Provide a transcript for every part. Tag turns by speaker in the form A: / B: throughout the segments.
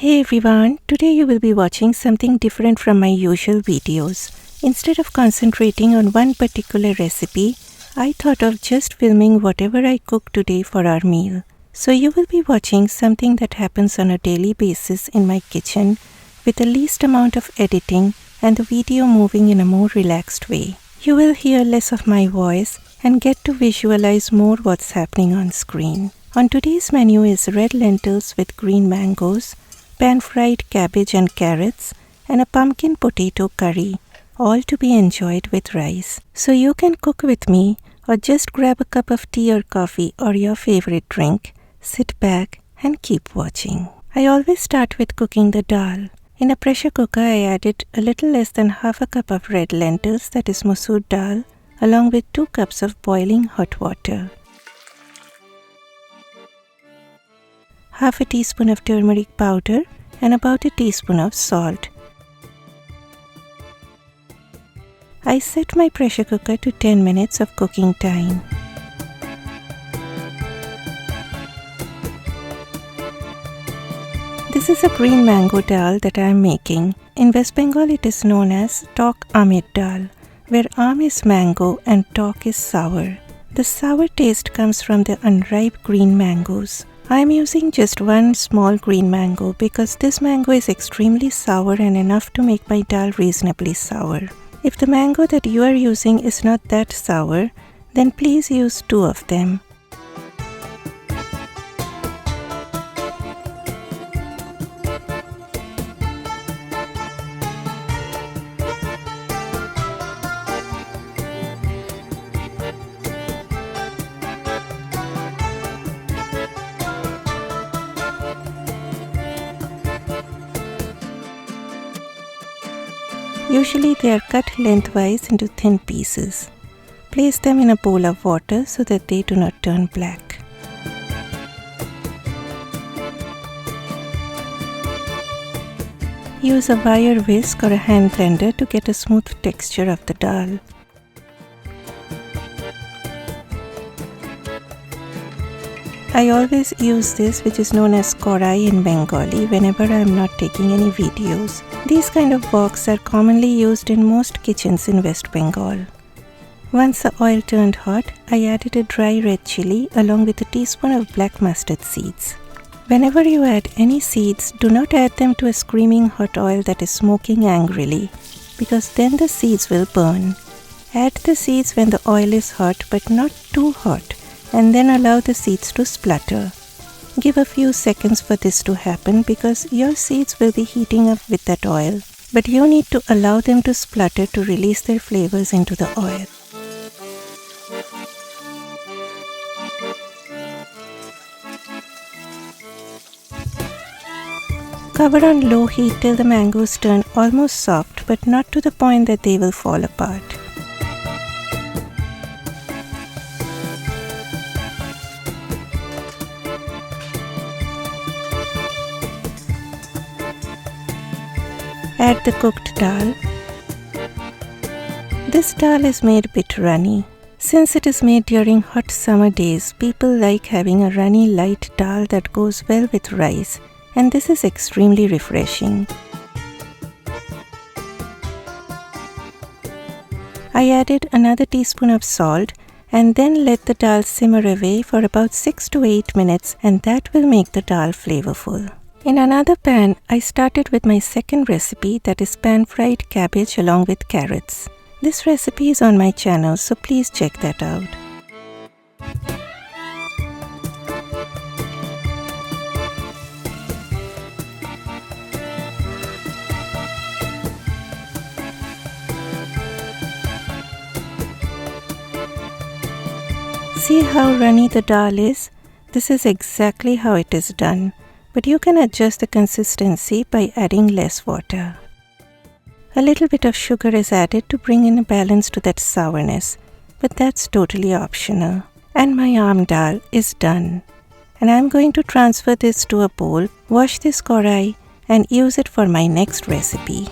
A: Hey everyone, today you will be watching something different from my usual videos. Instead of concentrating on one particular recipe, I thought of just filming whatever I cook today for our meal. So you will be watching something that happens on a daily basis in my kitchen with the least amount of editing and the video moving in a more relaxed way. You will hear less of my voice and get to visualize more what's happening on screen. On today's menu is red lentils with green mangoes, pan-fried cabbage and carrots, and a pumpkin potato curry, all to be enjoyed with rice. So you can cook with me or just grab a cup of tea or coffee or your favorite drink, sit back and keep watching. I always start with cooking the dal. In a pressure cooker, I added a little less than half a cup of red lentils, that is masoor dal, along with 2 cups of boiling hot water. Half a teaspoon of turmeric powder and about a teaspoon of salt. I set my pressure cooker to 10 minutes of cooking time. This is a green mango dal that I am making. In West Bengal it is known as Tok Aam Dal, where Aam is mango and Tok is sour. The sour taste comes from the unripe green mangoes. I am using just one small green mango because this mango is extremely sour and enough to make my dal reasonably sour. If the mango that you are using is not that sour, then please use 2 of them. Usually they are cut lengthwise into thin pieces. Place them in a bowl of water so that they do not turn black. Use a wire whisk or a hand blender to get a smooth texture of the dal. I always use this, which is known as korai in Bengali, whenever I am not taking any videos. These kind of woks are commonly used in most kitchens in West Bengal. Once the oil turned hot, I added a dry red chilli along with a teaspoon of black mustard seeds. Whenever you add any seeds, do not add them to a screaming hot oil that is smoking angrily, because then the seeds will burn. Add the seeds when the oil is hot but not too hot, and then allow the seeds to splutter. Give a few seconds for this to happen because your seeds will be heating up with that oil, but you need to allow them to splutter to release their flavors into the oil. Cover on low heat till the mangoes turn almost soft, but not to the point that they will fall apart. Add the cooked dal. This dal is made a bit runny. Since it is made during hot summer days, people like having a runny light dal that goes well with rice, and this is extremely refreshing. I added another teaspoon of salt and then let the dal simmer away for about 6 to 8 minutes, and that will make the dal flavorful. In another pan, I started with my second recipe, that is pan-fried cabbage along with carrots. This recipe is on my channel, so please check that out. See how runny the dal is? This is exactly how it is done. But you can adjust the consistency by adding less water. A little bit of sugar is added to bring in a balance to that sourness, but that's totally optional. And my aam dal is done. And I'm going to transfer this to a bowl, wash this korai, and use it for my next recipe.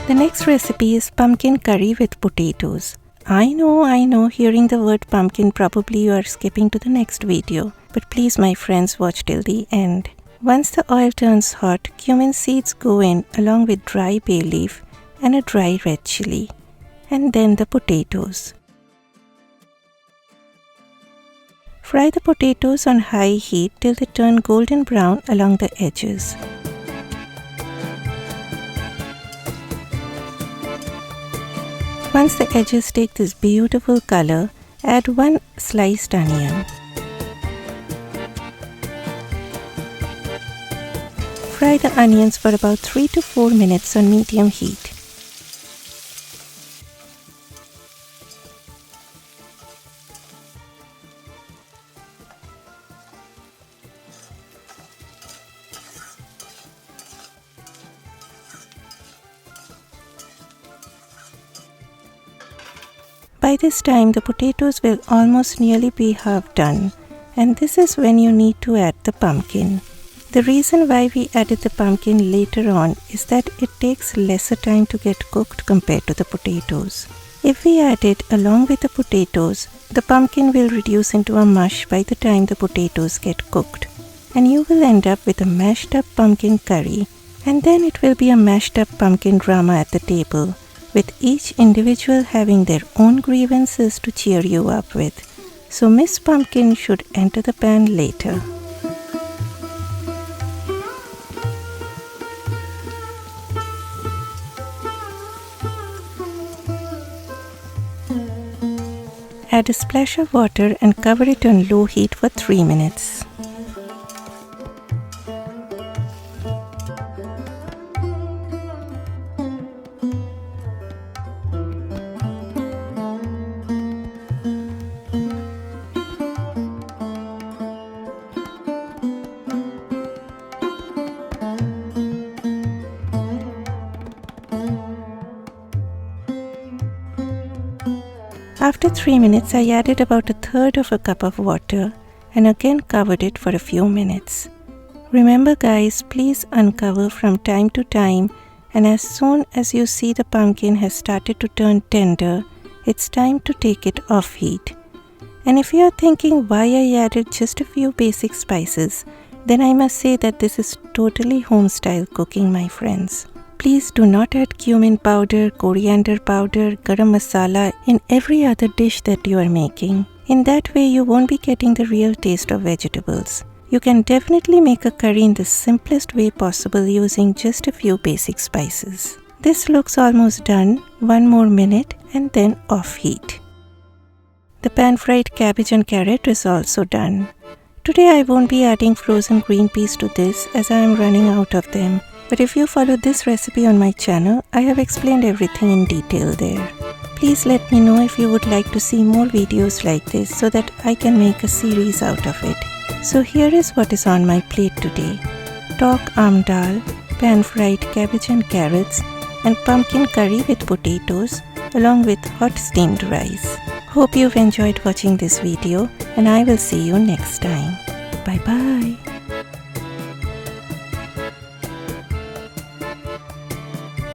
A: The next recipe is pumpkin curry with potatoes. I know, hearing the word pumpkin probably you are skipping to the next video. But please my friends, watch till the end. Once the oil turns hot, cumin seeds go in along with dry bay leaf and a dry red chilli. And then the potatoes. Fry the potatoes on high heat till they turn golden brown along the edges. Once the edges take this beautiful color, add 1 sliced onion. Fry the onions for about 3 to 4 minutes on medium heat. By this time, the potatoes will almost nearly be half done, and this is when you need to add the pumpkin. The reason why we added the pumpkin later on is that it takes lesser time to get cooked compared to the potatoes. If we add it along with the potatoes, the pumpkin will reduce into a mush by the time the potatoes get cooked, and you will end up with a mashed up pumpkin curry, and then it will be a mashed up pumpkin drama at the table, with each individual having their own grievances to cheer you up with. So Miss Pumpkin should enter the pan later. Add a splash of water and cover it on low heat for 3 minutes. After 3 minutes, I added about 1/3 of a cup of water and again covered it for a few minutes. Remember guys, please uncover from time to time, and as soon as you see the pumpkin has started to turn tender, it's time to take it off heat. And if you are thinking why I added just a few basic spices, then I must say that this is totally home style cooking, my friends. Please do not add cumin powder, coriander powder, garam masala in every other dish that you are making. In that way, you won't be getting the real taste of vegetables. You can definitely make a curry in the simplest way possible using just a few basic spices. This looks almost done. 1 more minute and then off heat. The pan-fried cabbage and carrot is also done. Today I won't be adding frozen green peas to this as I am running out of them. But if you follow this recipe on my channel, I have explained everything in detail there. Please let me know if you would like to see more videos like this so that I can make a series out of it. So here is what is on my plate today. Tok Aam Dal, pan-fried cabbage and carrots, and pumpkin curry with potatoes along with hot steamed rice. Hope you've enjoyed watching this video, and I will see you next time. Bye bye.